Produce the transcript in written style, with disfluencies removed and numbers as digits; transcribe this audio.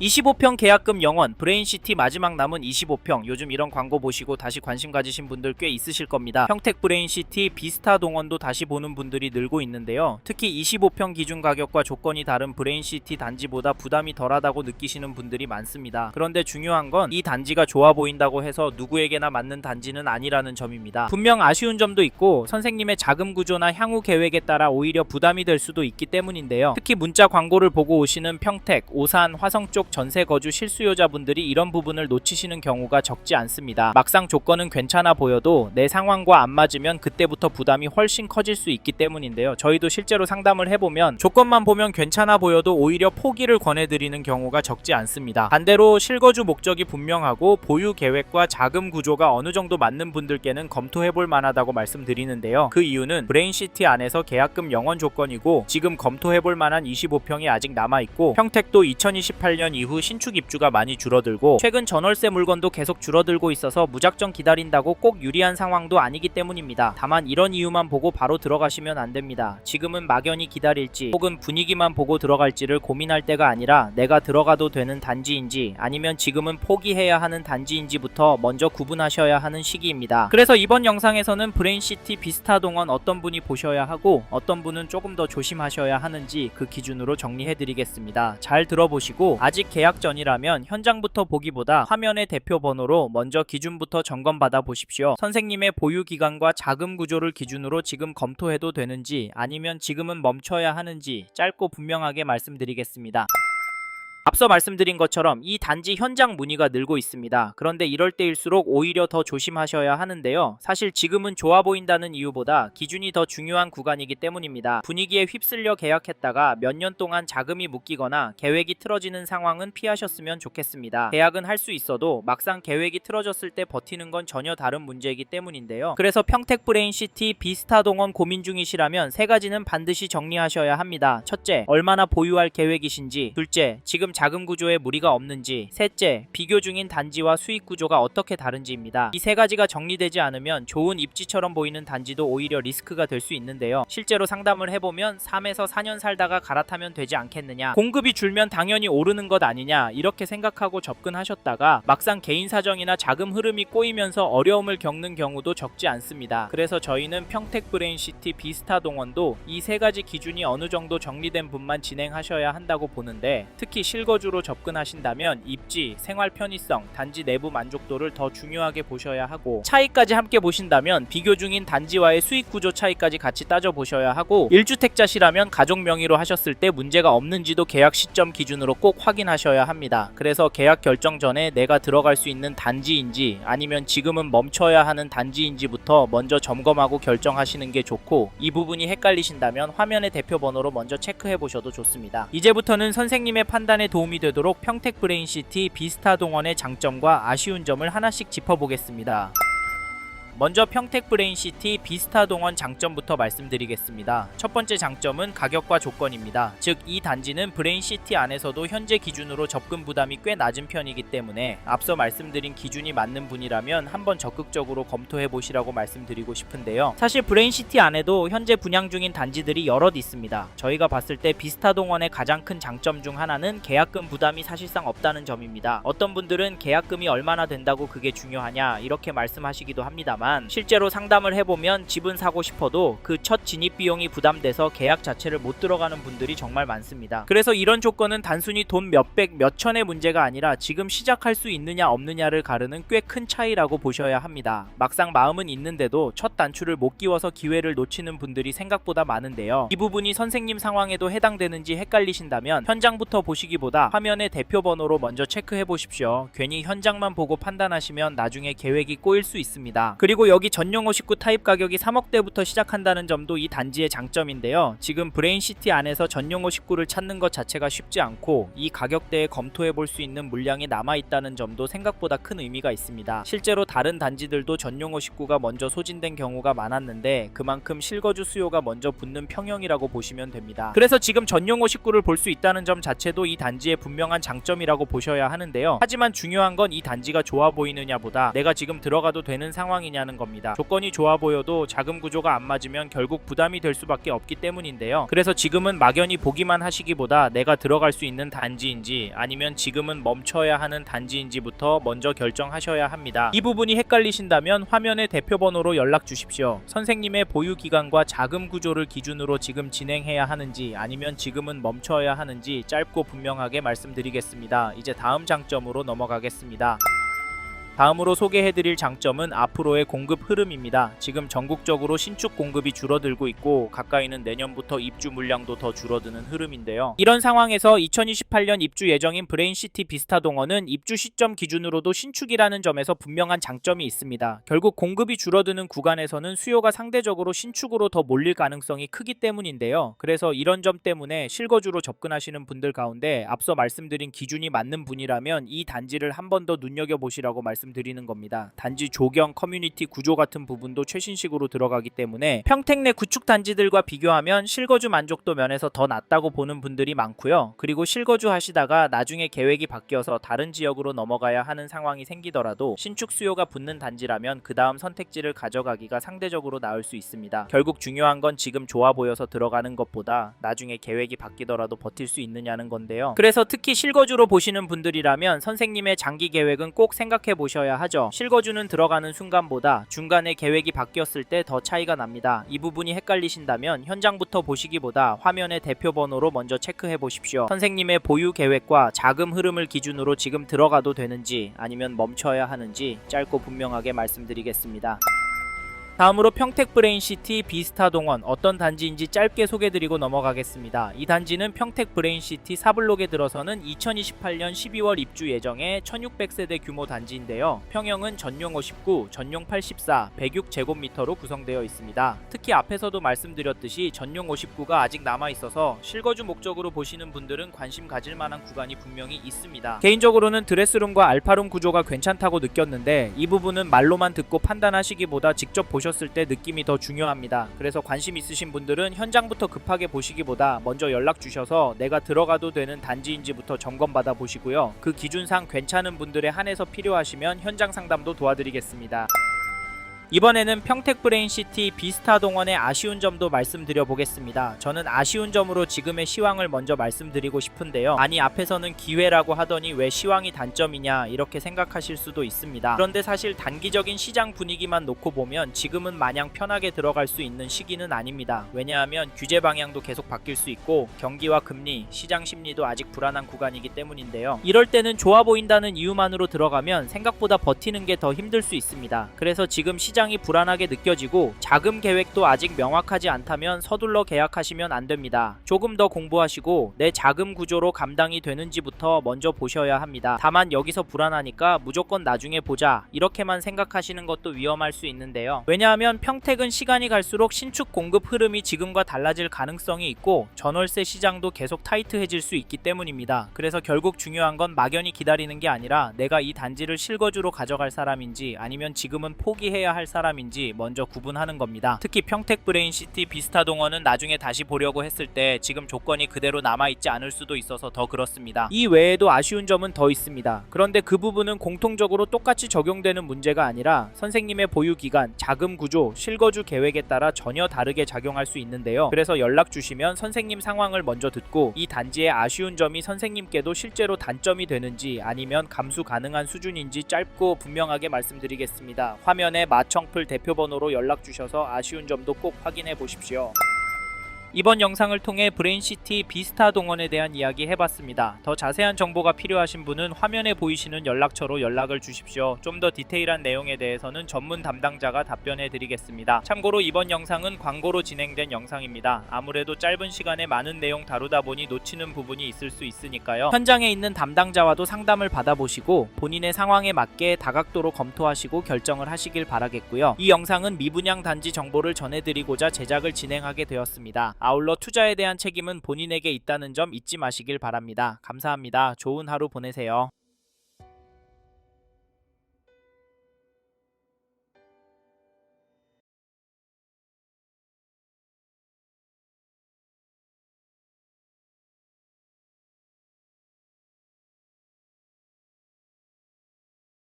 25평 계약금 영원, 브레인시티 마지막 남은 25평. 요즘 이런 광고 보시고 다시 관심 가지신 분들 꽤 있으실 겁니다. 평택 브레인시티 비스타 동원도 다시 보는 분들이 늘고 있는데요. 특히 25평 기준 가격과 조건이 다른 브레인시티 단지보다 부담이 덜하다고 느끼시는 분들이 많습니다. 그런데 중요한 건 이 단지가 좋아 보인다고 해서 누구에게나 맞는 단지는 아니라는 점입니다. 분명 아쉬운 점도 있고 선생님의 자금 구조나 향후 계획에 따라 오히려 부담이 될 수도 있기 때문인데요. 특히 문자 광고를 보고 오시는 평택, 오산, 화성 쪽 전세 거주 실수요자분들이 이런 부분을 놓치시는 경우가 적지 않습니다. 막상 조건은 괜찮아 보여도 내 상황과 안 맞으면 그때부터 부담이 훨씬 커질 수 있기 때문인데요. 저희도 실제로 상담을 해보면 조건만 보면 괜찮아 보여도 오히려 포기를 권해드리는 경우가 적지 않습니다. 반대로 실거주 목적이 분명하고 보유 계획과 자금 구조가 어느 정도 맞는 분들께는 검토해볼 만하다고 말씀드리는데요. 그 이유는 브레인시티 안에서 계약금 영원 조건이고 지금 검토해볼 만한 25평이 아직 남아있고 평택도 2028년 이후 신축 입주가 많이 줄어들고 최근 전월세 물건도 계속 줄어들고 있어서 무작정 기다린다고 꼭 유리한 상황도 아니기 때문입니다. 다만 이런 이유만 보고 바로 들어가시면 안됩니다. 지금은 막연히 기다릴지 혹은 분위기만 보고 들어갈지를 고민할 때가 아니라 내가 들어가도 되는 단지인지 아니면 지금은 포기해야 하는 단지인지부터 먼저 구분하셔야 하는 시기입니다. 그래서 이번 영상에서는 브레인시티 비스타 동원 어떤 분이 보셔야 하고 어떤 분은 조금 더 조심하셔야 하는지 그 기준으로 정리해드리겠습니다. 잘 들어보시고 아직 계약 전이라면 현장부터 보기보다 화면의 대표 번호로 먼저 기준부터 점검받아 보십시오. 선생님의 보유 기간과 자금 구조를 기준으로 지금 검토해도 되는지 아니면 지금은 멈춰야 하는지 짧고 분명하게 말씀드리겠습니다. 앞서 말씀드린 것처럼 이 단지 현장 문의가 늘고 있습니다. 그런데 이럴 때일수록 오히려 더 조심하셔야 하는데요. 사실 지금은 좋아 보인다는 이유보다 기준이 더 중요한 구간이기 때문입니다. 분위기에 휩쓸려 계약했다가 몇 년 동안 자금이 묶이거나 계획이 틀어지는 상황은 피하셨으면 좋겠습니다. 계약은 할 수 있어도 막상 계획이 틀어졌을 때 버티는 건 전혀 다른 문제이기 때문인데요. 그래서 평택 브레인시티 비스타 동원 고민 중이시라면 세 가지는 반드시 정리하셔야 합니다. 첫째, 얼마나 보유할 계획이신지. 둘째, 지금 자금 구조에 무리가 없는지. 셋째, 비교 중인 단지와 수익 구조가 어떻게 다른지입니다. 이 세 가지가 정리되지 않으면 좋은 입지처럼 보이는 단지도 오히려 리스크가 될 수 있는데요. 실제로 상담을 해보면 3에서 4년 살다가 갈아타면 되지 않겠느냐, 공급이 줄면 당연히 오르는 것 아니냐 이렇게 생각하고 접근하셨다가 막상 개인 사정이나 자금 흐름이 꼬이면서 어려움을 겪는 경우도 적지 않습니다. 그래서 저희는 평택 브레인시티 비스타 동원도 이 세 가지 기준이 어느 정도 정리된 분만 진행하셔야 한다고 보는데 특히 실거주로 접근하신다면 입지, 생활 편의성, 단지 내부 만족도를 더 중요하게 보셔야 하고 차이까지 함께 보신다면 비교 중인 단지와의 수익 구조 차이까지 같이 따져보셔야 하고 1주택자시라면 가족 명의로 하셨을 때 문제가 없는지도 계약 시점 기준으로 꼭 확인하셔야 합니다. 그래서 계약 결정 전에 내가 들어갈 수 있는 단지인지 아니면 지금은 멈춰야 하는 단지인지부터 먼저 점검하고 결정하시는 게 좋고 이 부분이 헷갈리신다면 화면의 대표 번호로 먼저 체크해 보셔도 좋습니다. 이제부터는 선생님의 판단에 도움이 되도록 평택 브레인시티 비스타 동원의 장점과 아쉬운 점을 하나씩 짚어보겠습니다. 먼저 평택 브레인시티 비스타 동원 장점부터 말씀드리겠습니다. 첫 번째 장점은 가격과 조건입니다. 즉 이 단지는 브레인시티 안에서도 현재 기준으로 접근 부담이 꽤 낮은 편이기 때문에 앞서 말씀드린 기준이 맞는 분이라면 한번 적극적으로 검토해 보시라고 말씀드리고 싶은데요. 사실 브레인시티 안에도 현재 분양 중인 단지들이 여럿 있습니다. 저희가 봤을 때 비스타 동원의 가장 큰 장점 중 하나는 계약금 부담이 사실상 없다는 점입니다. 어떤 분들은 계약금이 얼마나 된다고 그게 중요하냐 이렇게 말씀하시기도 합니다만 실제로 상담을 해보면 집은 사고 싶어도 그 첫 진입 비용이 부담돼서 계약 자체를 못 들어가는 분들이 정말 많습니다. 그래서 이런 조건은 단순히 돈 몇백 몇천의 문제가 아니라 지금 시작할 수 있느냐 없느냐를 가르는 꽤 큰 차이라고 보셔야 합니다. 막상 마음은 있는데도 첫 단추를 못 끼워서 기회를 놓치는 분들이 생각보다 많은데요. 이 부분이 선생님 상황에도 해당되는지 헷갈리신다면 현장부터 보시기보다 화면의 대표 번호로 먼저 체크해 보십시오. 괜히 현장만 보고 판단하시면 나중에 계획이 꼬일 수 있습니다. 그리고 여기 전용 59 타입 가격이 3억대부터 시작한다는 점도 이 단지의 장점인데요. 지금 브레인시티 안에서 전용 59를 찾는 것 자체가 쉽지 않고 이 가격대에 검토해 볼 수 있는 물량이 남아있다는 점도 생각보다 큰 의미가 있습니다. 실제로 다른 단지들도 전용 59가 먼저 소진된 경우가 많았는데 그만큼 실거주 수요가 먼저 붙는 평형이라고 보시면 됩니다. 그래서 지금 전용 59를 볼 수 있다는 점 자체도 이 단지의 분명한 장점이라고 보셔야 하는데요. 하지만 중요한 건 이 단지가 좋아 보이느냐보다 내가 지금 들어가도 되는 상황이냐는 된다는 겁니다. 조건이 좋아 보여도 자금 구조가 안 맞으면 결국 부담이 될 수밖에 없기 때문인데요. 그래서 지금은 막연히 보기만 하시기보다 내가 들어갈 수 있는 단지인지 아니면 지금은 멈춰야 하는 단지인지부터 먼저 결정하셔야 합니다. 이 부분이 헷갈리신다면 화면의 대표 번호로 연락 주십시오. 선생님의 보유 기간과 자금 구조를 기준으로 지금 진행해야 하는지 아니면 지금은 멈춰야 하는지 짧고 분명하게 말씀드리겠습니다. 이제 다음 장점으로 넘어가겠습니다. 다음으로 소개해드릴 장점은 앞으로의 공급 흐름입니다. 지금 전국적으로 신축 공급이 줄어들고 있고 가까이는 내년부터 입주 물량도 더 줄어드는 흐름인데요. 이런 상황에서 2028년 입주 예정인 브레인시티 비스타 동원은 입주 시점 기준으로도 신축이라는 점에서 분명한 장점이 있습니다. 결국 공급이 줄어드는 구간에서는 수요가 상대적으로 신축으로 더 몰릴 가능성이 크기 때문인데요. 그래서 이런 점 때문에 실거주로 접근하시는 분들 가운데 앞서 말씀드린 기준이 맞는 분이라면 이 단지를 한 번 더 눈여겨보시라고 말씀드리는 겁니다. 단지 조경, 커뮤니티 구조 같은 부분도 최신식으로 들어가기 때문에 평택 내 구축 단지들과 비교하면 실거주 만족도 면에서 더 낫다고 보는 분들이 많고요. 그리고 실거주 하시다가 나중에 계획이 바뀌어서 다른 지역으로 넘어가야 하는 상황이 생기더라도 신축 수요가 붙는 단지라면 그 다음 선택지를 가져가기가 상대적으로 나을 수 있습니다. 결국 중요한 건 지금 좋아 보여서 들어가는 것보다 나중에 계획이 바뀌더라도 버틸 수 있느냐는 건데요. 그래서 특히 실거주로 보시는 분들이라면 선생님의 장기 계획은 꼭 생각해 보셔야 하죠. 실거주는 들어가는 순간보다 중간에 계획이 바뀌었을 때 더 차이가 납니다. 이 부분이 헷갈리신다면 현장부터 보시기보다 화면의 대표 번호로 먼저 체크해 보십시오. 선생님의 보유 계획과 자금 흐름을 기준으로 지금 들어가도 되는지 아니면 멈춰야 하는지 짧고 분명하게 말씀드리겠습니다. 다음으로 평택 브레인시티 비스타 동원 어떤 단지인지 짧게 소개드리고 넘어가겠습니다. 이 단지는 평택 브레인시티 4블록에 들어서는 2028년 12월 입주 예정의 1600세대 규모 단지인데요. 평형은 전용 59, 전용 84, 106제곱미터로 구성되어 있습니다. 특히 앞에서도 말씀드렸듯이 전용 59가 아직 남아있어서 실거주 목적으로 보시는 분들은 관심 가질 만한 구간이 분명히 있습니다. 개인적으로는 드레스룸과 알파룸 구조가 괜찮다고 느꼈는데 이 부분은 말로만 듣고 판단하시기보다 직접 보셨을 때 느낌이 더 중요합니다. 그래서 관심 있으신 분들은 현장부터 급하게 보시기보다 먼저 연락 주셔서 내가 들어가도 되는 단지인지부터 점검받아 보시고요. 그 기준상 괜찮은 분들에 한해서 필요하시면 현장 상담도 도와드리겠습니다. 이번에는 평택 브레인시티 비스타 동원의 아쉬운 점도 말씀드려 보겠습니다. 저는 아쉬운 점으로 지금의 시황을 먼저 말씀드리고 싶은데요. 아니 앞에서는 기회라고 하더니 왜 시황이 단점이냐 이렇게 생각하실 수도 있습니다. 그런데 사실 단기적인 시장 분위기만 놓고 보면 지금은 마냥 편하게 들어갈 수 있는 시기는 아닙니다. 왜냐하면 규제 방향도 계속 바뀔 수 있고 경기와 금리, 시장 심리도 아직 불안한 구간이기 때문인데요. 이럴 때는 좋아 보인다는 이유만으로 들어가면 생각보다 버티는 게 더 힘들 수 있습니다. 그래서 지금 시장이 불안하게 느껴지고 자금 계획도 아직 명확하지 않다면 서둘러 계약하시면 안 됩니다. 조금 더 공부하시고 내 자금 구조로 감당이 되는지부터 먼저 보셔야 합니다. 다만 여기서 불안하니까 무조건 나중에 보자 이렇게만 생각하시는 것도 위험할 수 있는데요. 왜냐하면 평택은 시간이 갈수록 신축 공급 흐름이 지금과 달라질 가능성이 있고 전월세 시장도 계속 타이트해질 수 있기 때문입니다. 그래서 결국 중요한 건 막연히 기다리는 게 아니라 내가 이 단지를 실거주로 가져갈 사람인지 아니면 지금은 포기해야 할 사람인지 먼저 구분하는 겁니다. 특히 평택 브레인시티 비스타 동원은 나중에 다시 보려고 했을 때 지금 조건이 그대로 남아있지 않을 수도 있어서 더 그렇습니다. 이 외에도 아쉬운 점은 더 있습니다. 그런데 그 부분은 공통적으로 똑같이 적용되는 문제가 아니라 선생님의 보유 기간, 자금 구조, 실거주 계획에 따라 전혀 다르게 작용할 수 있는데요. 그래서 연락 주시면 선생님 상황을 먼저 듣고 이 단지의 아쉬운 점이 선생님께도 실제로 단점이 되는지 아니면 감수 가능한 수준인지 짧고 분명하게 말씀드리겠습니다. 화면에 마청풀 대표 번호로 연락 주셔서 아쉬운 점도 꼭 확인해 보십시오. 이번 영상을 통해 브레인시티 비스타 동원에 대한 이야기 해봤습니다. 더 자세한 정보가 필요하신 분은 화면에 보이시는 연락처로 연락을 주십시오. 좀 더 디테일한 내용에 대해서는 전문 담당자가 답변해 드리겠습니다. 참고로 이번 영상은 광고로 진행된 영상입니다. 아무래도 짧은 시간에 많은 내용 다루다 보니 놓치는 부분이 있을 수 있으니까요. 현장에 있는 담당자와도 상담을 받아보시고 본인의 상황에 맞게 다각도로 검토하시고 결정을 하시길 바라겠고요. 이 영상은 미분양 단지 정보를 전해드리고자 제작을 진행하게 되었습니다. 아울러 투자에 대한 책임은 본인에게 있다는 점 잊지 마시길 바랍니다. 감사합니다. 좋은 하루 보내세요.